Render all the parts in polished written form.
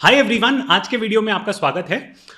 Hi everyone, आज के video में आपका स्वागत है।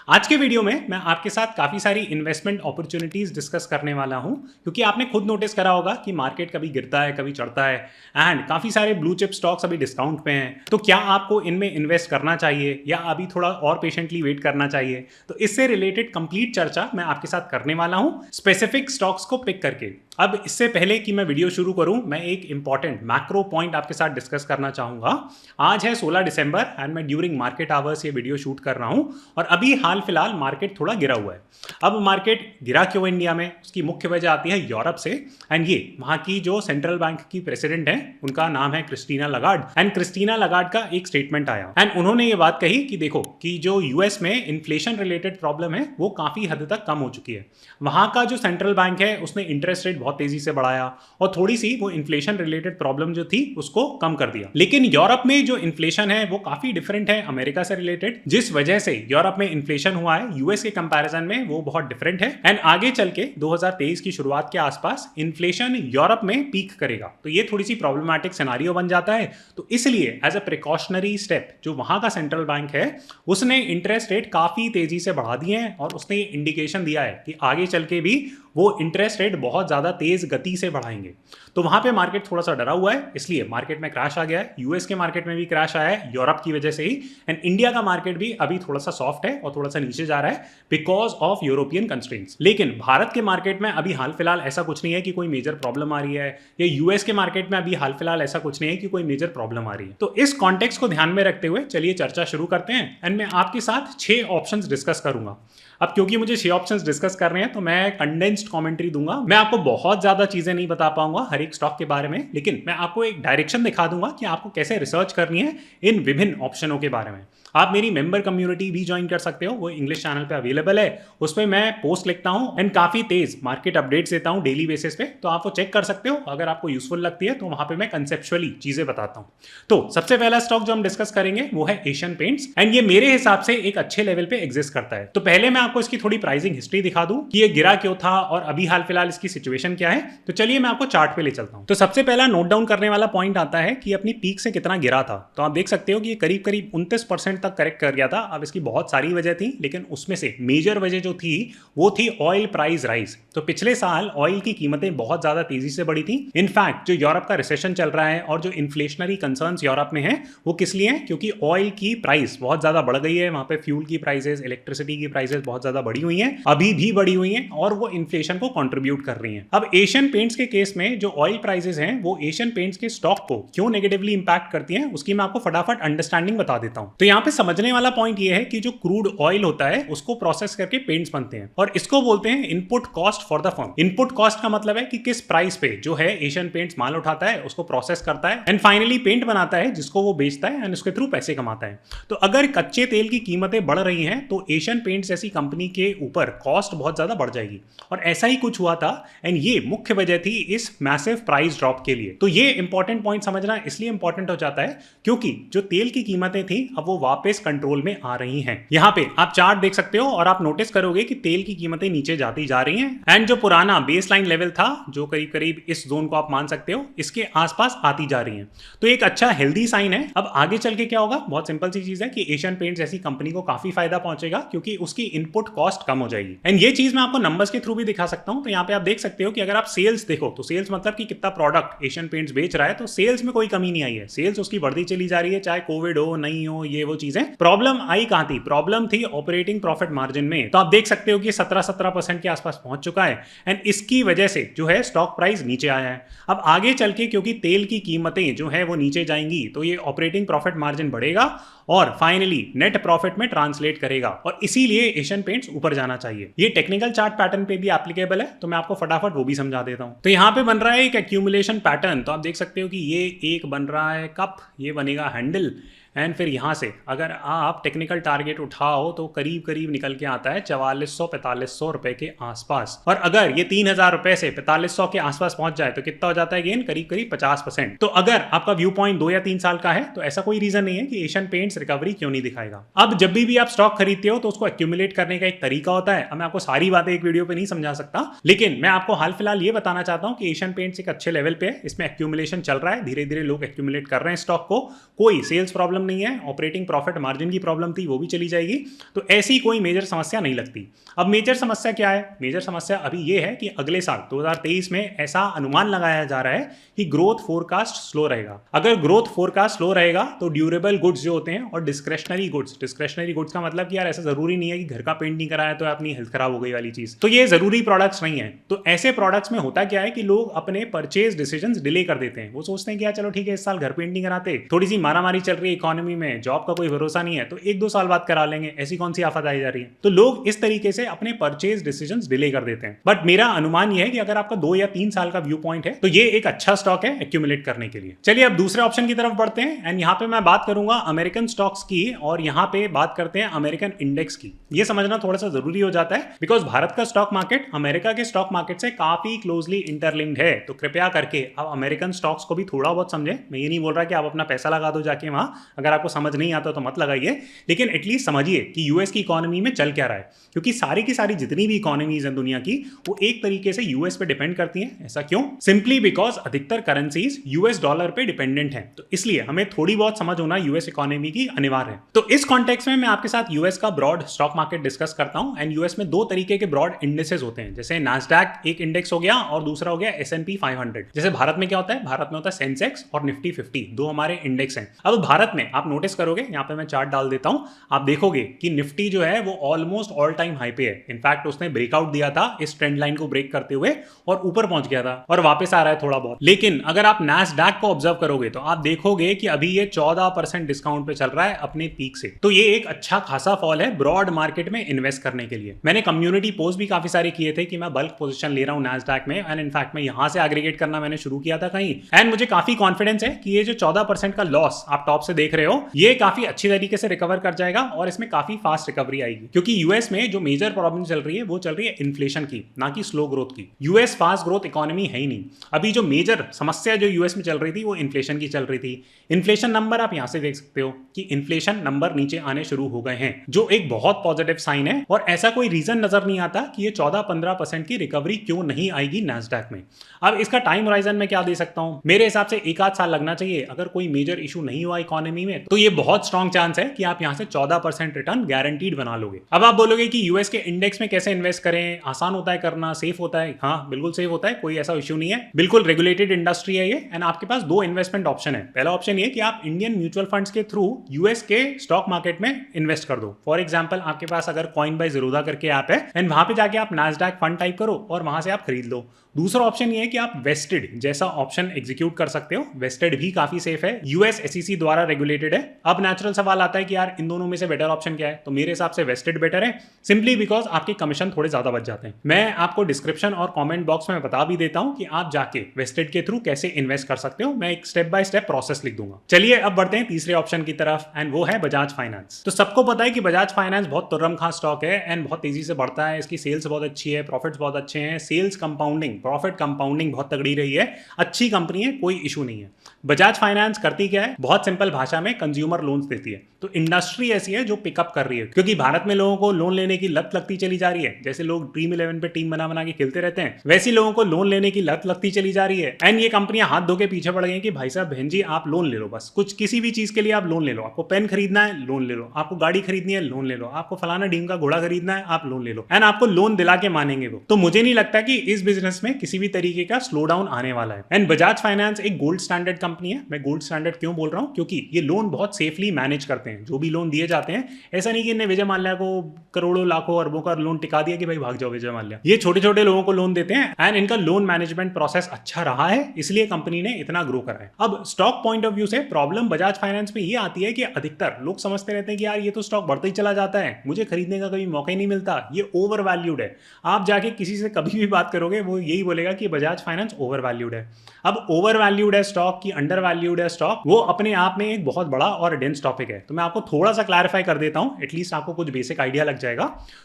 आज के वीडियो में मैं आपके साथ काफ़ी सारी इन्वेस्टमेंट अपॉर्चुनिटीज़ डिस्कस करने वाला हूं, क्योंकि आपने खुद नोटिस करा होगा कि मार्केट कभी गिरता है कभी चढ़ता है एंड काफ़ी सारे ब्लू चिप स्टॉक्स अभी डिस्काउंट पे हैं। तो क्या आपको इनमें इन्वेस्ट करना चाहिए या अभी थोड़ा और पेशेंटली वेट करना चाहिए? तो इससे रिलेटेड कंप्लीट चर्चा मैं आपके साथ करने वाला हूँ, स्पेसिफिक स्टॉक्स को पिक करके। अब इससे पहले कि मैं वीडियो शुरू करूं, मैं एक इंपॉर्टेंट मैक्रो पॉइंट आपके साथ डिस्कस करना चाहूंगा। आज है 16 दिसंबर एंड मैं ड्यूरिंग मार्केट आवर्स ये वीडियो शूट कर रहा हूं और अभी हाल फिलहाल मार्केट थोड़ा गिरा हुआ है। अब मार्केट गिरा क्यों इंडिया में, उसकी मुख्य वजह आती है यूरोप से। एंड ये वहां की जो सेंट्रल बैंक की प्रेसिडेंट है, उनका नाम है Christina Lagarde. And Christina Lagarde का एक स्टेटमेंट आया एंड उन्होंने ये बात कही कि देखो कि जो यूएस में इन्फ्लेशन रिलेटेड प्रॉब्लम है वो काफी हद तक कम हो चुकी है। वहां का जो सेंट्रल बैंक है उसने इंटरेस्ट रेट बहुत तेजी से बढ़ाया और थोड़ी सी वो इन्फ्लेशन रिलेटेड प्रॉब्लम जो थी उसको कम कर दिया। लेकिन यूरोप में जो इन्फ्लेशन है वो काफी डिफरेंट है अमेरिका से रिलेटेड, जिस वजह से यूरोप में इन्फ्लेशन हुआ है यूएस के कंपैरिजन में वो बहुत डिफरेंट है। एंड आगे चल के 2023 की शुरुआत के आसपास इन्फ्लेशन यूरोप में पीक करेगा, तो ये थोड़ी सी प्रॉब्लमैटिक सिनेरियो बन जाता है। तो इसलिए एज अ प्रिकॉशनरी स्टेप जो वहां का सेंट्रल बैंक है उसने इंटरेस्ट रेट काफी तेजी से बढ़ा दिए हैं और उसने इंडिकेशन दिया है कि आगे चल के भी वो इंटरेस्ट रेट बहुत ज्यादा तेज गति से बढ़ाएंगे। तो वहां पे मार्केट थोड़ा सा डरा हुआ है, इसलिए मार्केट में क्रैश आ गया है। यूएस के मार्केट में भी क्रैश आया है यूरोप की वजह से ही। एंड इंडिया का मार्केट भी अभी थोड़ा सा सॉफ्ट है और थोड़ा सा नीचे जा रहा है बिकॉज ऑफ यूरोपियन कंस्ट्रेंट्स। लेकिन भारत के मार्केट में अभी हाल फिलहाल ऐसा कुछ नहीं है कि कोई मेजर प्रॉब्लम आ रही है, या यूएस के मार्केट में अभी हाल फिलहाल ऐसा कुछ नहीं है कि कोई मेजर प्रॉब्लम आ रही है। तो इस कॉन्टेक्स्ट को ध्यान में रखते हुए चलिए चर्चा शुरू करते हैं। एंड मैं आपके साथ 6 ऑप्शंस डिस्कस करूंगा। अब क्योंकि मुझे 6 ऑप्शंस डिस्कस करने हैं तो मैं कंडेंस्ड कमेंट्री दूंगा। मैं आपको बहुत ज्यादा चीजें नहीं बता पाऊंगा हर एक स्टॉक के बारे में, लेकिन मैं आपको एक डायरेक्शन दिखा दूंगा कि आपको कैसे रिसर्च करनी है इन विभिन्न ऑप्शनों के बारे में। आप मेरी मेंबर कम्युनिटी भी ज्वाइन कर सकते हो, वो इंग्लिश चैनल पे अवेलेबल है। उसमें मैं पोस्ट लिखता हूं एंड काफी तेज मार्केट अपडेट्स देता हूं डेली बेसिस पे, तो आप वो चेक कर सकते हो। अगर आपको यूजफुल लगती है तो वहां पे मैं कंसेप्चुअली चीजें बताता हूं। तो सबसे पहला स्टॉक जो हम डिस्कस करेंगे वो है एशियन पेंट्स एंड ये मेरे हिसाब से एक अच्छे लेवल पे एग्जिस्ट करता है। तो पहले मैं आपको इसकी थोड़ी प्राइसिंग हिस्ट्री दिखा दूं कि ये गिरा क्यों था और अभी हाल फिलहाल इसकी सिचुएशन क्या है। तो चलिए मैं आपको चार्ट पे ले चलता हूं। तो सबसे पहला नोट डाउन करने वाला पॉइंट आता है कि अपनी पीक से कितना गिरा था। तो आप देख सकते हो कि ये करीब करीब 29% तक करेक्ट कर गया था। अब इसकी बहुत सारी वजह थी, लेकिन उसमें से मेजर वजह जो थी वो थी ऑयल प्राइस राइज। तो पिछले साल ऑयल की कीमतें बहुत ज्यादा तेजी से बढ़ी थी। इनफैक्ट जो यूरोप का रिसेशन चल रहा है और जो इन्फ्लेशनरी कंसर्न्स यूरोप में है वो किस लिए है, क्योंकि ऑयल की प्राइस बहुत ज्यादा बढ़ गई है। वहां पे फ्यूल की प्राइसेस, इलेक्ट्रिसिटी की प्राइसेस बहुत ज्यादा बढ़ी हुई हैं, अभी भी बढ़ी हुई हैं और वो इन्फ्लेशन को कंट्रीब्यूट कर रही हैं। अब एशियन पेंट्स के केस में जो ऑयल प्राइसेस हैं वो एशियन पेंट्स के स्टॉक को क्यों नेगेटिवली इंपैक्ट करती हैं उसकी मैं आपको फटाफट अंडरस्टैंडिंग बता देता हूं। तो यहां पे समझने वाला पॉइंट ये है कि जो क्रूड ऑयल होता है उसको प्रोसेस करके पेंट्स बनते हैं और इसको बोलते हैं input cost for the firm. Input cost का मतलब है कि किस प्राइस पे जो है एशियन पेंट्स माल उठाता है, उसको प्रोसेस करता है एंड फाइनली पेंट बनाता है जिसको वो बेचता है एंड उसके थ्रू पैसे कमाता है। तो अगर कच्चे तेल की कीमतें बढ़ रही हैं तो एशियन पेंट्स जैसी कंपनी के ऊपर कॉस्ट बहुत ज्यादा बढ़ जाएगी और ऐसा ही कुछ हुआ था एंड ये मुख्य वजह थी इस मैसिव प्राइस ड्रॉप के लिए। तो ये इंपॉर्टेंट पॉइंट समझना इसलिए इंपॉर्टेंट हो जाता है क्योंकि जो तेल की कीमतें थी अब वो वापस कंट्रोल में आ रही हैं। यहाँ पे आप चार्ट देख सकते हो और आप नोटिस करोगे कि तेल की कीमतें नीचे जाती जा रही हैं एंड जो पुराना बेसलाइन लेवल था जो करीब करीब इस जोन को आप मान सकते हो इसके आसपास आती जा रही हैं। तो एक अच्छा हेल्दी साइन है। अब आगे चल के क्या होगा, बहुत सिंपल सी चीज है कि एशियन पेंट्स जैसी कंपनी को काफी फायदा पहुंचेगा क्योंकि उसकी इनपुट कॉस्ट कम हो जाएगी। एंड ये चीज मैं आपको नंबर्स के थ्रू भी दिखा सकता हूं। तो यहाँ पे आप देख सकते हो कि अगर आप सेल्स देखो तो सेल्स मतलब कि कितना प्रोडक्ट एशियन पेंट्स बेच रहा है, तो सेल्स में कोई कमी नहीं आई है, सेल्स उसकी बढ़ती चली जा रही है, चाहे कोविड हो नहीं हो, ये वो चीजें। प्रॉब्लम आई कहां थी, प्रॉब्लम थी ऑपरेटिंग प्रॉफिट मार्जिन में। तो आप देख सकते हो कि 17% के आसपास पहुंच चुका है एंड इसकी वजह से जो है स्टॉक प्राइस नीचे आया है। अब आगे चल के क्योंकि तेल की कीमतें जो है वो नीचे जाएंगी तो ये ऑपरेटिंग प्रॉफिट मार्जिन बढ़ेगा और फाइनली नेट प्रॉफिट में ट्रांसलेट करेगा और इसीलिए एशियन पेंट्स ऊपर जाना चाहिए। ये टेक्निकल चार्ट पैटर्न पे भी एप्लीकेबल है, तो मैं आपको फटाफट वो भी समझा देता हूं। तो यहां पे बन रहा है एक एक्यूमुलेशन पैटर्न। तो आप देख सकते हो कि ये एक बन रहा है कप, ये बनेगा हैंडल एंड फिर यहां से अगर आप टेक्निकल टारगेट उठाओ तो करीब करीब निकल के आता है 4400-4500 रुपए के आसपास। और अगर ये 3000 रुपए से 4500 के आसपास पहुंच जाए तो कितना हो जाता है गेन, करीब करीब 50%। तो अगर आपका व्यू पॉइंट 2 या 3 साल का है तो ऐसा कोई रीजन नहीं है कि एशियन पेंट्स रिकवरी क्यों नहीं दिखाएगा। अब जब भी आप स्टॉक खरीदते हो तो उसको एक्यूमुलेट करने का एक तरीका होता है। अब मैं आपको सारी बातें एक वीडियो पे नहीं समझा सकता, लेकिन मैं आपको हाल फिलहाल ये बताना चाहता हूं कि एशियन पेंट्स एक अच्छे लेवल पे है, इसमें एक्यूमुलेशन चल रहा है, धीरे धीरे लोग एक्यूमुलेट कर रहे हैं स्टॉक को, कोई सेल्स प्रॉब्लम प्रॉब्लम नहीं है, ऑपरेटिंग प्रॉफिट मार्जिन की प्रॉब्लम थी वो भी चली जाएगी, तो ऐसी कोई मेजर समस्या नहीं लगती। अब मेजर समस्या क्या है? मेजर समस्या अभी ये है कि अगले साल 2023 में ऐसा अनुमान लगाया जा रहा है कि ग्रोथ फोरकास्ट स्लो रहेगा। अगर ग्रोथ फोरकास्ट स्लो रहेगा तो ड्यूरेबल गुड्स जो होते हैं और डिस्क्रेशनरी गुड्स का मतलब कि यार ऐसा जरूरी नहीं है कि घर का पेंट नहीं कराया तो अपनी हेल्थ खराब हो गई वाली चीज, तो ये जरूरी प्रोडक्ट्स नहीं है। तो ऐसे प्रोडक्ट्स में होता क्या है कि लोग अपने परचेज डिसीजंस डिले कर देते हैं। वो सोचते हैं कि यार चलो ठीक है, इस साल घर पेंट नहीं कराते, थोड़ी सी मारामारी चल रही है इकोनॉमी में, जॉब का कोई भरोसा नहीं है, तो 1-2 साल बाद करा लेंगे, ऐसी कौन सी आफत आई जा रही है। तो लोग इस तरीके से अपने परचेज डिसीजंस डिले कर देते हैं। बट मेरा अनुमान यह है कि अगर आपका 2 या 3 साल का व्यू पॉइंट है तो ये एक अच्छा स्टॉक है एक्यूमुलेट करने के लिए। चलिए अब दूसरे ऑप्शन की तरफ बढ़ते हैं एंड यहाँ पे मैं बात करूंगा अमेरिकन स्टॉक्स की, और यहाँ पे बात करते हैं अमेरिकन इंडेक्स की। ये समझना थोड़ा सा जरूरी हो जाता है बिकॉज भारत का स्टॉक मार्केट अमेरिका के स्टॉक मार्केट से काफी क्लोजली इंटरलिंक्ड है। तो कृपया करके आप अमेरिकन स्टॉक्स को भी थोड़ा बहुत समझें। मैं ये नहीं बोल रहा कि आप अपना पैसा लगा दो जाके वहां, अगर आपको समझ नहीं आता तो मत लगाइए, लेकिन एटलीस्ट समझिए कि यूएस की इकोनॉमी में चल क्या रहा है, क्योंकि सारी की सारी जितनी भी इकोनॉमीज हैं दुनिया की वो एक तरीके से यूएस पे डिपेंड करती हैं। ऐसा क्यों? सिंपली बिकॉज अधिकतर करेंसीज यूएस डॉलर पे डिपेंडेंट हैं, तो इसलिए हमें थोड़ी बहुत समझ होना यूएस इकोनॉमी की अनिवार्य है। तो इस कॉन्टेक्स्ट में मैं आपके साथ यूएस का ब्रॉड स्टॉक मार्केट डिस्कस करता हूं। एंड यूएस में 2 तरीके के ब्रॉड इंडेक्सेस होते हैं, जैसे नास्डैक एक इंडेक्स हो गया और दूसरा हो गया S&P 500। जैसे भारत में क्या होता है, भारत में होता है सेंसेक्स और निफ्टी 50, 2 हमारे इंडेक्स हैं। अब भारत में आप नोटिस करोगे, यहाँ पे मैं चार्ट डाल देता हूं, आप देखोगे कि निफ्टी जो है वो ऑलमोस्ट ऑल टाइम हाई पे है। इनफैक्ट उसने ब्रेकआउट दिया था इस ट्रेंड लाइन को ब्रेक करते हुए और ऊपर पहुंच गया था और वापस आ रहा है थोड़ा बहुत। लेकिन अगर आप नास्डैक को ऑब्जर्व करोगे तो आप देखोगे कि अभी ये 14% डिस्काउंट पे चल रहा है अपने पीक से। तो ये एक अच्छा खासा फॉल है ब्रॉड मार्केट में इन्वेस्ट करने के लिए। मैंने कम्युनिटी पोस्ट भी काफी सारे किए थे कि मैं बल्क पोजीशन ले रहा हूं नास्डैक में, एंड इनफैक्ट मैं यहां से एग्रीगेट करना मैंने शुरू किया था कहीं, एंड मुझे काफी कॉन्फिडेंस है कि ये जो 14% का लॉस आप टॉप से देख रहे हो ये काफी अच्छी तरीके से रिकवर कर जाएगा और इसमें काफी फास्ट रिकवरी आएगी। क्योंकि यूएस में जो मेजर प्रॉब्लम चल रही है वो चल रही है इन्फ्लेशन की, ना कि स्लो ग्रोथ की। यूएस फास्ट ग्रोथ इकोनॉमी है ही नहीं। अभी जो मेजर समस्या जो यूएस में चल रही थी वो इन्फ्लेशन की चल रही थी। इन्फ्लेशन नंबर आप यहां से देख सकते हो कि इन्फ्लेशन नंबर नीचे आने शुरू हो गए हैं, जो एक बहुत पॉजिटिव साइन है। और ऐसा कोई रीजन नजर नहीं आता कि ये 14-15% की रिकवरी क्यों नहीं आएगी नास्डैक में। अब इसका टाइम होराइजन में क्या दे सकता हूं, मेरे हिसाब से 1-8 साल लगना चाहिए। अगर कोई मेजर इशू नहीं हुआ इकोनॉमी में तो ये बहुत स्ट्रॉन्ग चांस है कि आप यहां से 14% रिटर्न गारंटीड बना लोगे। अब आप बोलोगे कि यूएस के इंडेक्स में कैसे इन्वेस्ट करें, आसान होता है करना, सेफ होता है? हाँ बिल्कुल सेफ होता है, कोई ऐसा इशू नहीं है, बिल्कुल रेगुलेटेड इंडस्ट्री है ये। एंड आपके पास 2 इन्वेस्टमेंट ऑप्शन है। पहला ऑप्शन ये कि आप इंडियन म्यूचुअल फंड्स के थ्रू यूएस के स्टॉक मार्केट में इन्वेस्ट कर दो। फॉर एग्जांपल आपके पास अगर कॉइन बाय ज़ीरोधा करके ऐप है एंड वहां पे जाके आप नास्डैक फंड टाइप करो और वहां से आप खरीद लो। दूसरा ऑप्शन ये है कि आप वेस्टेड जैसा ऑप्शन एग्जीक्यूट कर सकते हो। वेस्टेड भी काफी सेफ है, यूएस एसईसी द्वारा रेगुलेटेड है। अब नेचुरल सवाल आता है कि यार इन दोनों में से बेटर ऑप्शन क्या है, तो मेरे हिसाब से वेस्टेड बेटर है, सिंपली बिकॉज आपके कमीशन थोड़े ज्यादा बच जाते हैं। मैं आपको डिस्क्रिप्शन और कमेंट बॉक्स में बता भी देता हूं कि आप जाके वेस्टेड के थ्रू कैसे इन्वेस्ट कर सकते हो। मैं एक स्टेप बाय स्टेप प्रोसेस लिख दूंगा। चलिए अब बढ़ते हैं तीसरे ऑप्शन की तरफ, एंड वो है बजाज फाइनेंस। तो सबको पता है कि बजाज फाइनेंस बहुत तुर्रम खां स्टॉक है एंड बहुत तेजी से बढ़ता है, इसकी सेल्स बहुत अच्छी है, प्रॉफिट्स बहुत अच्छे हैं, सेल्स कंपाउंडिंग, प्रॉफिट कंपाउंडिंग बहुत तगड़ी रही है, अच्छी कंपनी है, कोई इशू नहीं है। बजाज फाइनेंस करती क्या है, बहुत सिंपल भाषा में कंज्यूमर लोन्स देती है। तो इंडस्ट्री ऐसी है जो पिकअप कर रही है, क्योंकि भारत में लोगों को लोन लेने की लत लगती चली जा रही है। जैसे लोग ड्रीम 11 पे टीम बना बना के खेलते रहते हैं, वैसे लोगों को लोन लेने की लत लगती चली जा रही है। एंड ये कंपनियां हाथ धो के पीछे पड़ गई कि भाई साहब बहन जी आप लोन ले लो, बस कुछ किसी भी चीज के लिए आप लोन ले लो। आपको पेन खरीदना है लोन ले लो, आपको गाड़ी खरीदनी है लोन ले लो, आपको फलाना ढीम का घोड़ा खरीदना है आप लोन ले लो, एंड आपको लोन दिला के मानेंगे वो। तो मुझे नहीं लगता कि इस बिजनेस में किसी भी तरीके का स्लो डाउन आने वाला है। एंड बजाज फाइनेंस एक गोल्ड स्टैंडर्ड कंपनी है। मैं गोल्ड स्टैंडर्ड क्यों बोल रहा हूं, क्योंकि ये लोन बहुत सेफली मैनेज करते हैं। जो भी लोन दिए जाते हैं, ऐसा नहीं कि इन्हें विजय माल्या को करोड़ों लाखों अरबों का लोन टिका दिया कि भाई भाग जाओ विजय माल्या। ये छोटे छोटे लोगों को लोन देते हैं एंड इनका लोन मैनेजमेंट प्रोसेस अच्छा रहा है, इसलिए कंपनी ने इतना ग्रो करा है। अब स्टॉक पॉइंट ऑफ व्यू से प्रॉब्लम बजाज फाइनेंस में ये आती है कि अधिकतर लोग समझते रहते हैं कि यार ये तो स्टॉक बढ़ता ही चला जाता है, मुझे खरीदने का कभी मौका ही नहीं मिलता, ये ओवर वैल्यूड है। आप जाके किसी से कभी भी बात करोगे वो यही बोलेगा कि बजाज फाइनेंस ओवर वैल्यूड है। अब ओवर वैल्यूड है स्टॉक की अंडर वैल्यूड है स्टॉक, वो अपने आप में एक बहुत बड़ा और डेंस टॉपिक है। तो मैं आपको थोड़ा सा क्लैरिफाई कर देता हूं, एटलीस्ट आपको कुछ बेसिक आइडिया लग जाएगा।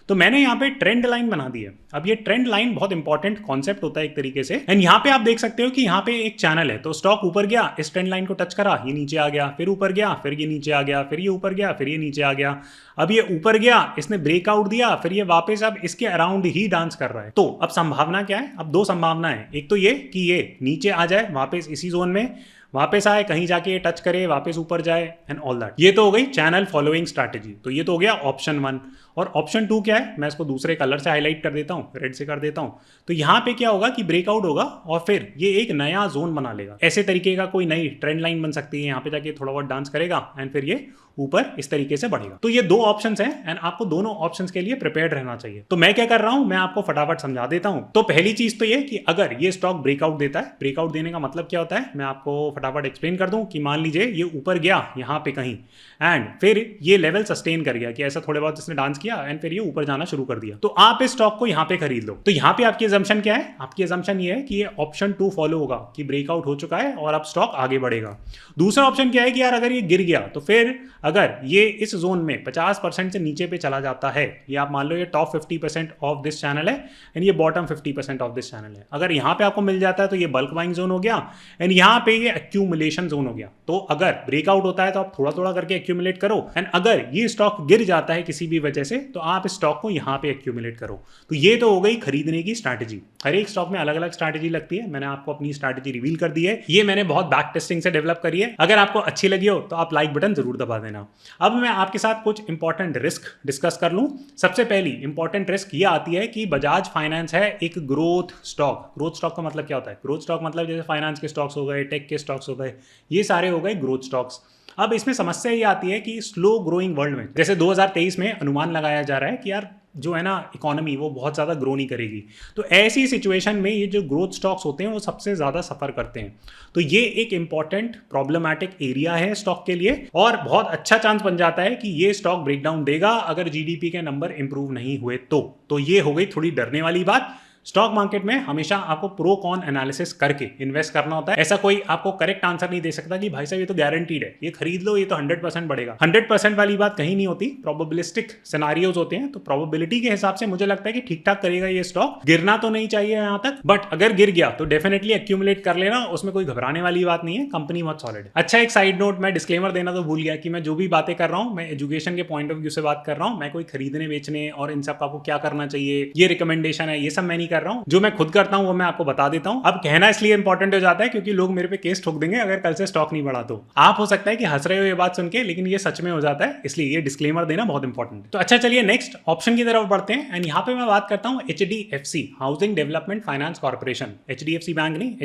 तो मैंने यहाँ पे ट्रेंड लाइन बना दी है। अब ये ट्रेंड लाइन बहुत इंपॉर्टेंट कॉन्सेप्ट होता है एक तरीके से। एंड यहाँ पे आप देख सकते हो कि यहाँ पे एक चैनल है, तो स्टॉक ऊपर गया, इस ट्रेंड लाइन को टच करा, ये नीचे आ गया, फिर ऊपर गया, फिर ये नीचे आ गया, फिर ये ऊपर गया, फिर ये नीचे आ गया। अब ये ऊपर गया, इसने ब्रेकआउट दिया, फिर ये वापस अब इसके अराउंड ही डांस कर रहा है। तो अब संभावना क्या है, अब 2 संभावना है। एक तो ये कि ये नीचे आ जाए वापस इसी जोन में, वापस आए, कहीं जाके टच करे, वापस ऊपर जाए एंड ऑल दैट। ये तो हो गई चैनल फॉलोइंग स्ट्रैटेजी। तो ये तो हो गया ऑप्शन 1। और ऑप्शन 2 क्या है, मैं इसको दूसरे कलर से हाईलाइट कर देता हूँ, रेड से कर देता हूँ। तो यहाँ पे क्या होगा कि ब्रेकआउट होगा और फिर ये एक नया जोन बना लेगा। ऐसे तरीके का कोई नई ट्रेंड लाइन बन सकती है, यहाँ पे जाके थोड़ा बहुत डांस करेगा एंड फिर ये ऊपर इस तरीके से बढ़ेगा। तो ये 2 ऑप्शंस हैं एंड आपको दोनों ऑप्शंस के लिए प्रिपेयर्ड रहना चाहिए। तो मैं क्या कर रहा हूं, मैं आपको फटाफट समझा देता हूं। तो पहली चीज तो ये कि अगर ये स्टॉक ब्रेकआउट देता है, ब्रेकआउट देने का मतलब क्या होता है मैं आपको फटाफट एक्सप्लेन कर दूं कि मान लीजिए ये ऊपर गया यहां पे कहीं एंड फिर ये लेवल सस्टेन कर गया, कि ऐसा थोड़े बहुत इसने डांस किया एंड फिर ये ऊपर जाना शुरू कर दिया, तो आप इस स्टॉक को यहां पे खरीद लो। तो यहां पे आपकी असम्पशन क्या है, आपकी असम्पशन ये है कि ये ऑप्शन 2 फॉलो होगा कि ब्रेकआउट हो चुका है और अब स्टॉक आगे बढ़ेगा। दूसरा ऑप्शन क्या है कि यार अगर ये गिर गया तो फिर अगर ये इस जोन में 50% से नीचे पे चला जाता है, ये आप मान लो ये टॉप 50% ऑफ दिस चैनल है एंड ये बॉटम 50% ऑफ दिस चैनल है, अगर यहां पे आपको मिल जाता है तो ये बल्क बाइंग जोन हो गया एंड यहां पे ये एक्यूमुलेशन जोन हो गया। तो अगर ब्रेकआउट होता है तो आप थोड़ा थोड़ा करके एक्यूमुलेट करो एंड अगर ये स्टॉक गिर जाता है किसी भी वजह से तो आप इस स्टॉक को यहां पे एक्यूमुलेट करो। तो ये तो हो गई खरीदने की स्ट्रैटेजी। हर एक स्टॉक में अलग अलग स्ट्रैटेजी लगती है, मैंने आपको अपनी स्ट्रैटेजी रिवील कर दी है, ये मैंने बहुत बैक टेस्टिंग से डेवलप करी है। अगर आपको अच्छी लगी हो तो आप लाइक बटन जरूर दबा देना। अब मैं आपके साथ कुछ इंपॉर्टेंट रिस्क डिस्कस कर लूं। सबसे पहली इंपॉर्टेंट रिस्क ये आती है कि बजाज फाइनेंस है एक ग्रोथ स्टॉक। ग्रोथ स्टॉक का मतलब क्या होता है, ग्रोथ स्टॉक मतलब जैसे फाइनेंस के स्टॉक्स हो गए, टेक के स्टॉक्स हो गए, ये सारे हो गए ग्रोथ स्टॉक्स। अब इसमें समस्या ये आती है कि स्लो ग्रोइंग वर्ल्ड में, जैसे 2023 में अनुमान लगाया जा रहा है कि यार जो है ना इकोनॉमी वो बहुत ज़्यादा ग्रो नहीं करेगी, तो ऐसी सिचुएशन में ये जो ग्रोथ स्टॉक्स होते हैं वो सबसे ज़्यादा सफ़र करते हैं। तो ये एक इंपॉर्टेंट प्रॉब्लमैटिक एरिया है स्टॉक के लिए और बहुत अच्छा चांस बन जाता है कि ये स्टॉक ब्रेकडाउन देगा अगर जीडीपी के नंबर इंप्रूव नहीं हुए तो ये हो गई थोड़ी डरने वाली बात। स्टॉक मार्केट में हमेशा आपको प्रो कॉन एनालिसिस करके इन्वेस्ट करना होता है। ऐसा कोई आपको करेक्ट आंसर नहीं दे सकता कि भाई साहब ये तो गारंटीड है, ये खरीद लो, ये तो 100% बढ़ेगा। 100% वाली बात कहीं नहीं होती, प्रोबेबिलिस्टिक सिनेरियोज होते हैं। तो प्रोबेबिलिटी के हिसाब से मुझे लगता है कि ठीक ठाक करेगा ये स्टॉक, गिरना तो नहीं चाहिए यहां तक, बट अगर गिर गया तो डेफिनेटली एक्यूमुलेट कर लेना, उसमें कोई घबराने वाली बात नहीं है, कंपनी बहुत सॉलिड है। अच्छा, एक साइड नोट, मैं डिस्क्लेमर देना तो भूल गया कि मैं जो भी बातें कर रहा हूं मैं एजुकेशन के पॉइंट ऑफ व्यू से बात कर रहा हूं। मैं कोई खरीदने बेचने और इन सब आपको क्या करना चाहिए, ये रिकमेंडेशन है, ये सब मैं नहीं कर रहा हूं। जो मैं खुद करता हूं वो मैं आपको बता देता हूं। अब कहना इसलिए इंपॉर्टेंट हो जाता है क्योंकि लोग मेरे पे केस ठोक देंगे अगर कल से स्टॉक नहीं बढ़ा तो। आप हो सकता है कि हंस रहे हो ये बात सुन के, लेकिन ये सच में हो जाता है, इसलिए ये डिस्क्लेमर देना बहुत इंपॉर्टेंट है। तो अच्छा चलिए नेक्स्ट ऑप्शन की तरफ बढ़ते हैं एंड यहाँ पे मैं बात करता हूँ HDFC, housing development finance corporation. HDFC bank नहीं,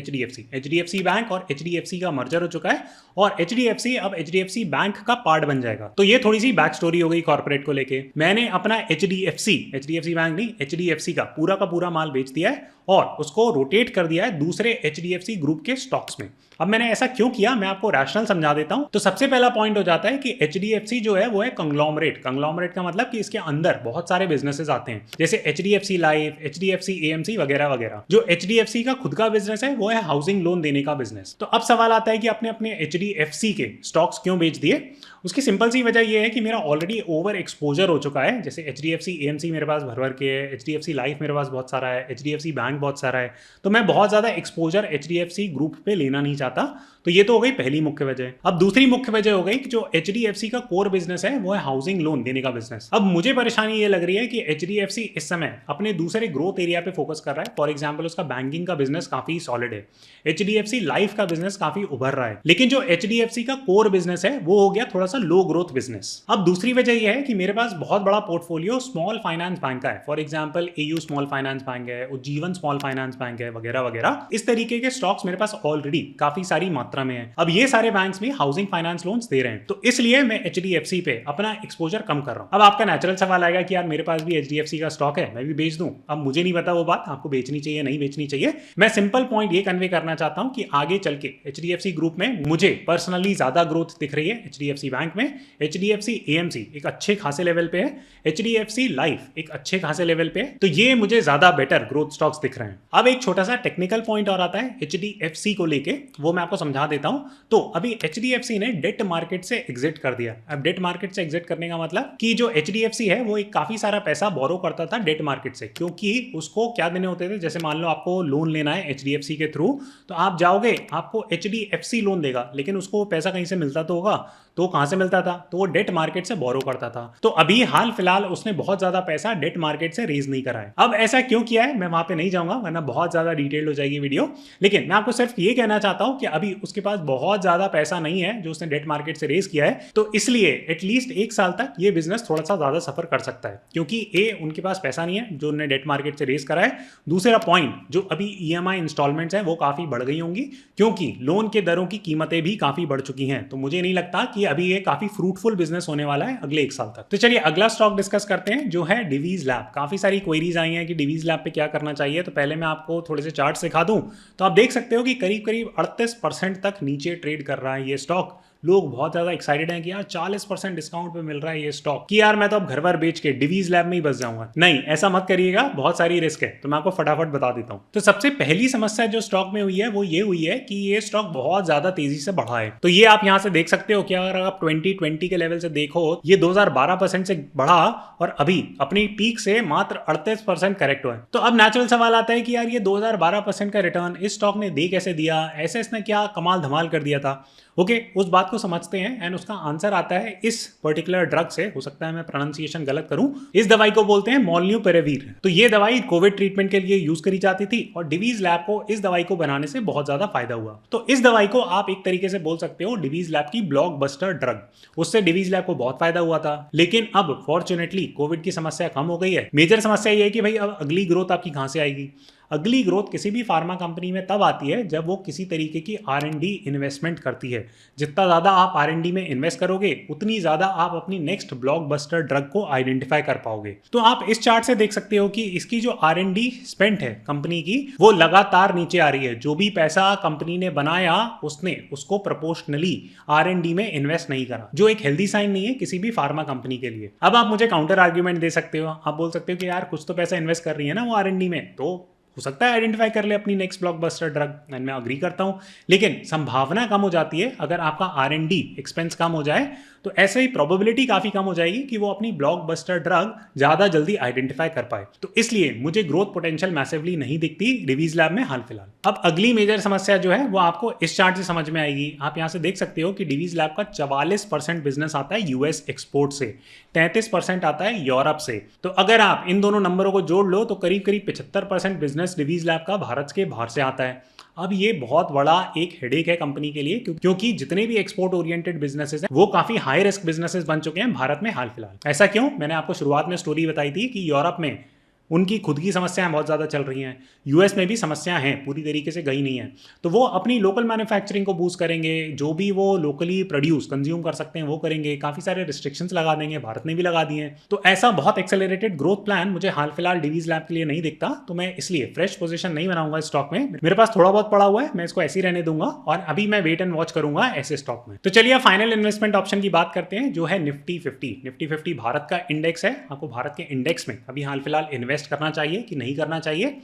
HDFC बैंक और HDFC का मर्जर हो चुका है और HDFC अब HDFC बैंक का पार्ट बन जाएगा। तो ये थोड़ी सी बैक स्टोरी हो गई कॉर्पोरेट को लेके। मैंने अपना HDFC बैंक नहीं, HDFC का पूरा माल बेच दिया है और उसको रोटेट कर दिया है दूसरे HDFC ग्रुप के स्टॉक्स में। अब मैंने ऐसा क्यों किया मैं आपको रैशनल समझा देता हूं। तो सबसे पहला पॉइंट हो जाता है कि HDFC जो है वो है कंग्लोमरेट। कंग्लोमरेट का मतलब कि इसके अंदर बहुत सारे बिजनेसेस आते हैं, जैसे HDFC लाइफ, HDFC AMC वगैरह वगैरह। जो HDFC का खुद का बिजनेस है वो है हाउसिंग लोन देने का बिजनेस। तो अब सवाल आता है कि अपने अपने HDFC के स्टॉक्स क्यों बेच दिए। उसकी सिंपल सी वजह यह है कि मेरा ऑलरेडी ओवर एक्सपोजर हो चुका है। जैसे HDFC AMC मेरे पास भर के है, HDFC लाइफ मेरे पास बहुत सारा है, HDFC बैंक बहुत सारा है, तो मैं बहुत ज़्यादा एक्सपोजर HDFC ग्रुप पे लेना नहीं चाहता। तो ये तो हो गई पहली मुख्य वजह। अब दूसरी मुख्य वजह हो गई कि जो HDFC का कोर बिजनेस है वो है हाउसिंग लोन देने का बिजनेस। अब मुझे परेशानी ये लग रही है कि HDFC इस समय अपने दूसरे ग्रोथ एरिया पे फोकस कर रहा है। फॉर एग्जाम्पल उसका बैंकिंग का बिजनेस काफी सॉलिड है, HDFC लाइफ का बिजनेस काफी उभर रहा है, लेकिन जो HDFC का कोर बिजनेस है वो हो गया थोड़ा सा लो ग्रोथ बिजनेस। अब दूसरी वजह यह है कि मेरे पास बहुत बड़ा पोर्टफोलियो स्मॉल फाइनेंस बैंक का है। For example AU small finance bank है, उज्जीवन स्मॉल फाइनेंस बैंक है वगैरह वगैरह। इस तरीके के स्टॉक्स मेरे पास ऑलरेडी काफी सारी मात्रा में है। अब ये सारे बैंक्स भी हाउसिंग फाइनेंस लोन्स दे रहे हैं, तो इसलिए मैं HDFC पे अपना एक्सपोजर कम कर रहा हूं। अब आपका नेचुरल सवाल आएगा कि यार मेरे पास भी HDFC का स्टॉक है, मैं भी बेच दूं। अब मुझे नहीं पता वो बात आपको बेचनी चाहिए नहीं बेचनी चाहिए। मैं सिंपल पॉइंट ये कन्वे करना चाहता हूं कि आगे चल के HDFC ग्रुप में मुझे पर्सनली ज्यादा ग्रोथ दिख रही है। HDFC बैंक में HDFC AMC एक अच्छे खासे लेवल पे है, HDFC लाइफ एक अच्छे खासे लेवल पे है, तो ये मुझे ज्यादा बेटर ग्रोथ स्टॉक्स दिख रहे हैं। अब एक छोटा सा टेक्निकल पॉइंट और आता है HDFC को लेके, वो मैं आपको समझा देता हूं। तो अभी HDFC ने डेट मार्केट से एग्जिट कर दिया। अब डेट मार्केट से एग्जिट करने का मतलब कि जो HDFC है वो एक काफी सारा पैसा बोरो करता था डेट मार्केट से, क्योंकि उसको क्या देने होते थे, जैसे मान लो आपको लोन लेना है HDFC के थ्रू, तो आप जाओगे, आपको HDFC लोन देगा, लेकिन उसको पैसा कहीं से मिलता तो होगा, तो कहां से मिलता था? तो वो डेट मार्केट से बोरो करता था। तो अभी हाल फिलहाल उसने बहुत ज्यादा पैसा डेट मार्केट से रेज नहीं करा है। अब ऐसा क्यों किया है मैं वहां पे नहीं जाऊंगा, वरना बहुत ज्यादा डिटेल हो जाएगी वीडियो। लेकिन मैं आपको सिर्फ ये कहना चाहता हूं कि अभी उसके पास बहुत ज्यादा पैसा नहीं है जो उसने डेट मार्केट से रेज किया है, तो इसलिए एटलीस्ट 1 साल तक ये बिजनेस थोड़ा सा ज्यादा सफर कर सकता है, क्योंकि उनके पास पैसा नहीं है जो उन्होंने डेट मार्केट से रेज करा है। दूसरा पॉइंट, जो अभी ईएमआई इंस्टॉलमेंट्स है वो काफी बढ़ गई होंगी, क्योंकि लोन के दरों की कीमतें भी काफी बढ़ चुकी हैं। तो मुझे नहीं लगता कि अभी ये काफी फ्रूटफुल बिजनेस होने वाला है अगले 1 साल तक। तो चलिए अगला स्टॉक डिस्कस करते हैं जो है डिवीज लैब। काफी सारी क्वेरीज आई हैं कि डिवीज लैब पे क्या करना चाहिए, तो पहले मैं आपको थोड़े से चार्ट दिखा दूं तो आप देख सकते हो कि करीब करीब 38% तक नीचे ट्रेड कर रहा है ये स्टॉक। लोग बहुत ज्यादा एक्साइटेड हैं कि यार 40% डिस्काउंट पे मिल रहा है ये स्टॉक, कि यार मैं तो अब घर बार बेच के डिवीज लैब में ही बस जाऊंगा। नहीं, ऐसा मत करिएगा, बहुत सारी रिस्क है। तो मैं आपको फटाफट बता देता हूं। तो सबसे पहली समस्या जो स्टॉक में हुई है वो ये हुई है कि ये स्टॉक बहुत ज्यादा तेजी से बढ़ा है। तो ये आप यहां से देख सकते हो कि अगर आप 2020 के लेवल से देखो, ये 2012% से बढ़ा और अभी अपनी पीक से मात्र 38% करेक्ट हुआ है। तो अब नेचुरल सवाल आता है कि यार ये 2012% का रिटर्न इस स्टॉक ने दे कैसे दिया, ऐसे इसने क्या कमाल धमाल कर दिया था। ओके, उस बात को समझते हैं एंड उसका आंसर आता है इस पर्टिकुलर ड्रग से। हो सकता है मैं प्रोनाउंसिएशन गलत करूं। इस दवाई को बोलते हैं मोलन्यूपिरेविर। तो ये दवाई कोविड ट्रीटमेंट के लिए यूज करी जाती थी और डिवीज लैब को इस दवाई को बनाने से बहुत ज्यादा फायदा हुआ। तो इस दवाई को आप एक तरीके से बोल सकते हो डिवीज लैब की ब्लॉकबस्टर ड्रग। उससे डिवीज लैब को बहुत फायदा हुआ था। लेकिन अब फॉर्चुनेटली कोविड की समस्या कम हो गई है। मेजर समस्या ये है कि भाई अब अगली ग्रोथ आपकी कहां से आएगी। अगली ग्रोथ किसी भी फार्मा कंपनी में तब आती है जब वो किसी तरीके की R&D इन्वेस्टमेंट करती है। जितना ज़्यादा आप R&D में इन्वेस्ट करोगे उतनी ज़्यादा आप अपनी नेक्स्ट ब्लॉकबस्टर ड्रग को आइडेंटिफाई कर पाओगे। तो आप इस चार्ट से देख सकते हो कि इसकी जो R&D स्पेंड है कंपनी की, वो लगातार नीचे आ रही है। जो भी पैसा कंपनी ने बनाया उसने उसको प्रोपोर्शनली R&D में इन्वेस्ट नहीं करा, जो एक हेल्दी साइन नहीं है किसी भी फार्मा कंपनी के लिए। अब आप मुझे काउंटर आर्ग्यूमेंट दे सकते हो, आप बोल सकते हो कि यार कुछ तो पैसा इन्वेस्ट कर रही है ना वो R&D में, तो हो सकता है आइडेंटिफाई कर ले अपनी नेक्स्ट ब्लॉकबस्टर ड्रग। एंड मैं अग्री करता हूं, लेकिन संभावना कम हो जाती है अगर आपका R&D एक्सपेंस कम हो जाए, तो ऐसे ही प्रोबेबिलिटी काफी कम हो जाएगी कि वो अपनी ब्लॉकबस्टर ड्रग ज्यादा जल्दी आइडेंटिफाई कर पाए। तो इसलिए मुझे ग्रोथ पोटेंशियल मैसिवली नहीं दिखती डिवीज लैब में हाल फिलहाल। अब अगली मेजर समस्या जो है वो आपको इस चार्ट से समझ में आएगी। आप यहां से देख सकते हो कि डिवीज लैब का 44% बिजनेस आता है यूएस एक्सपोर्ट से, 33% आता है यूरोप से। तो अगर आप इन दोनों नंबरों को जोड़ लो तो करीब करीब 75% बिजनेस डिवीज लैब का भारत के बाहर से आता है। अब ये बहुत बड़ा एक हेडेक है कंपनी के लिए, क्योंकि जितने भी एक्सपोर्ट ओरिएंटेड बिजनेसेस हैं वो काफी हाई रिस्क बिजनेसेस बन चुके हैं भारत में हाल फिलहाल। ऐसा क्यों? मैंने आपको शुरुआत में स्टोरी बताई थी कि यूरोप में उनकी खुद की समस्याएं बहुत ज़्यादा चल रही हैं। यूएस में भी समस्याएं हैं, पूरी तरीके से गई नहीं है। तो वो अपनी लोकल मैन्युफैक्चरिंग को बूस्ट करेंगे, जो भी वो लोकली प्रोड्यूस कंज्यूम कर सकते हैं वो करेंगे। काफ़ी सारे रिस्ट्रिक्शंस लगा देंगे, भारत ने भी लगा दिए हैं। तो ऐसा बहुत एक्सेलरेटेड ग्रोथ प्लान मुझे हाल फिलहाल डिवीज लैब के लिए नहीं दिखता। तो मैं इसलिए फ्रेश पोजीशन नहीं बनाऊंगा इस स्टॉक में। मेरे पास थोड़ा बहुत पड़ा हुआ है, मैं इसको ऐसे ही रहने दूंगा और अभी मैं वेट एंड वॉच करूंगा ऐसे स्टॉक में। तो चलिए फाइनल इन्वेस्टमेंट ऑप्शन की बात करते हैं जो है निफ्टी 50। निफ्टी 50 भारत का इंडेक्स है। आपको भारत के इंडेक्स में अभी हाल फिलहाल इन्वेस्ट करना चाहिए कि नहीं करना चाहिए,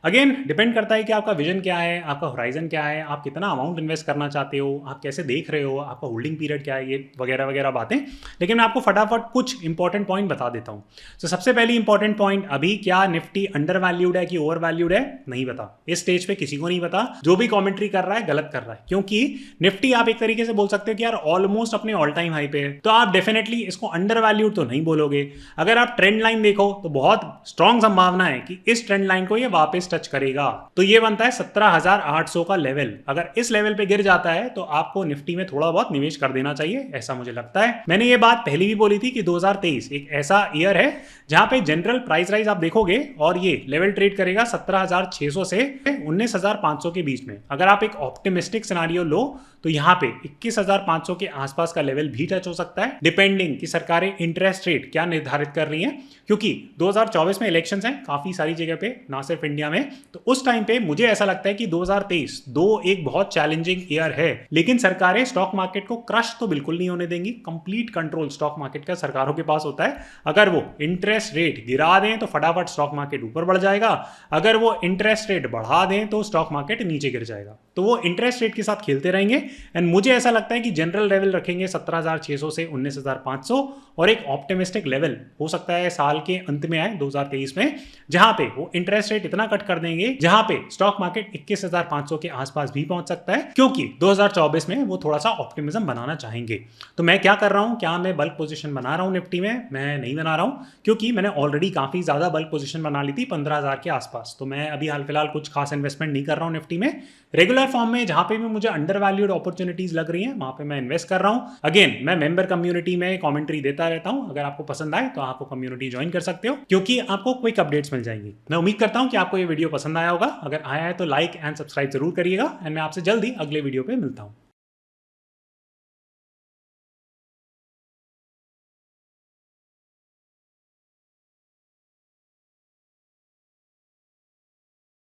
अगेन डिपेंड करता है कि आपका विजन क्या है, आपका होराइजन क्या है, आप कितना अमाउंट इन्वेस्ट करना चाहते हो, आप कैसे देख रहे हो, आपका होल्डिंग पीरियड क्या है, ये वगैरह वगैरह बातें। लेकिन मैं आपको फटाफट कुछ इंपॉर्टेंट पॉइंट बता देता हूँ। तो सबसे पहली इंपॉर्टेंट पॉइंट, अभी क्या निफ्टी अंडर वैल्यूड है कि ओवर वैल्यूड है, नहीं पता। इस स्टेज पे किसी को नहीं पता। जो भी कॉमेंट्री कर रहा है गलत कर रहा है, क्योंकि निफ्टी आप एक तरीके से बोल सकते हो कि यार ऑलमोस्ट अपने ऑल टाइम हाई पे है। तो आप डेफिनेटली इसको अंडर वैल्यूड तो नहीं बोलोगे। अगर आप ट्रेंड लाइन देखो तो बहुत स्ट्रॉन्ग संभावना है कि इस ट्रेंड लाइन को ये वापस टच करेगा। तो ये बनता है 17,800 का लेवल। अगर इस लेवल पे गिर जाता है तो आपको निफ्टी में थोड़ा बहुत निवेश कर देना चाहिए, ऐसा मुझे लगता है। मैंने ये बात पहले भी बोली थी कि 2023 एक ऐसा ईयर है जहां पे जनरल प्राइस राइज आप देखोगे और ये लेवल ट्रेड करेगा 17,600 से 19,500 के बीच में। अगर आप एक ऑप्टिमिस्टिक सिनेरियो लो तो यहाँ पे 21,500 के आसपास का लेवल भी टच हो सकता है, डिपेंडिंग कि सरकारें इंटरेस्ट रेट क्या निर्धारित कर रही हैं। क्योंकि 2024 में इलेक्शंस हैं काफी सारी जगह पे, ना सिर्फ इंडिया में। तो उस टाइम पे मुझे ऐसा लगता है कि 2023 एक बहुत चैलेंजिंग ईयर है। लेकिन सरकारें स्टॉक मार्केट को क्रश तो बिल्कुल नहीं होने देंगी। कंप्लीट कंट्रोल स्टॉक मार्केट का सरकारों के पास होता है। अगर वो इंटरेस्ट रेट गिरा दें तो फटाफट स्टॉक मार्केट ऊपर बढ़ जाएगा, अगर वो इंटरेस्ट रेट बढ़ा दें तो स्टॉक मार्केट नीचे गिर जाएगा। तो वो इंटरेस्ट रेट के साथ खेलते रहेंगे। एंड मुझे ऐसा लगता है कि जनरल लेवल रखेंगे 17,600 से 19,500 और एक ऑप्टिमिस्टिक लेवल हो सकता है साल के अंत में आए 2023 में, जहां पे वो इंटरेस्ट रेट इतना कट कर देंगे जहां पे स्टॉक मार्केट 21,500 के आसपास भी पहुंच सकता है, क्योंकि 2024 में वो थोड़ा सा ऑप्टिमिज्म बनाना चाहेंगे। तो मैं क्या कर रहा हूं, क्या मैं बल्क पोजीशन बना रहा हूं निफ्टी में? मैं नहीं बना रहा हूं, क्योंकि मैंने ऑलरेडी काफी ज्यादा बल्क पोजीशन बना ली थी 15,000 के आसपास। तो मैं अभी हाल फिलहाल कुछ खास इन्वेस्टमेंट नहीं कर रहा हूं निफ्टी में। रेगुलर फॉर्म में जहां पे भी मुझे अंडर वैल्यूड अपॉर्चुनिटीज लग रही हैं वहां पे मैं इन्वेस्ट कर रहा हूं। अगेन, मैं मेंबर कम्युनिटी में कमेंट्री देता रहता हूं, अगर आपको पसंद आए तो आपको कम्युनिटी ज्वाइन कर सकते हो, क्योंकि आपको क्विक अपडेट्स मिल जाएंगी। मैं उम्मीद करता हूं कि आपको ये वीडियो पसंद आया होगा। अगर आया है तो लाइक एंड सब्सक्राइब जरूर करिएगा, एंड मैं आपसे जल्दी अगले वीडियो पे मिलता हूं।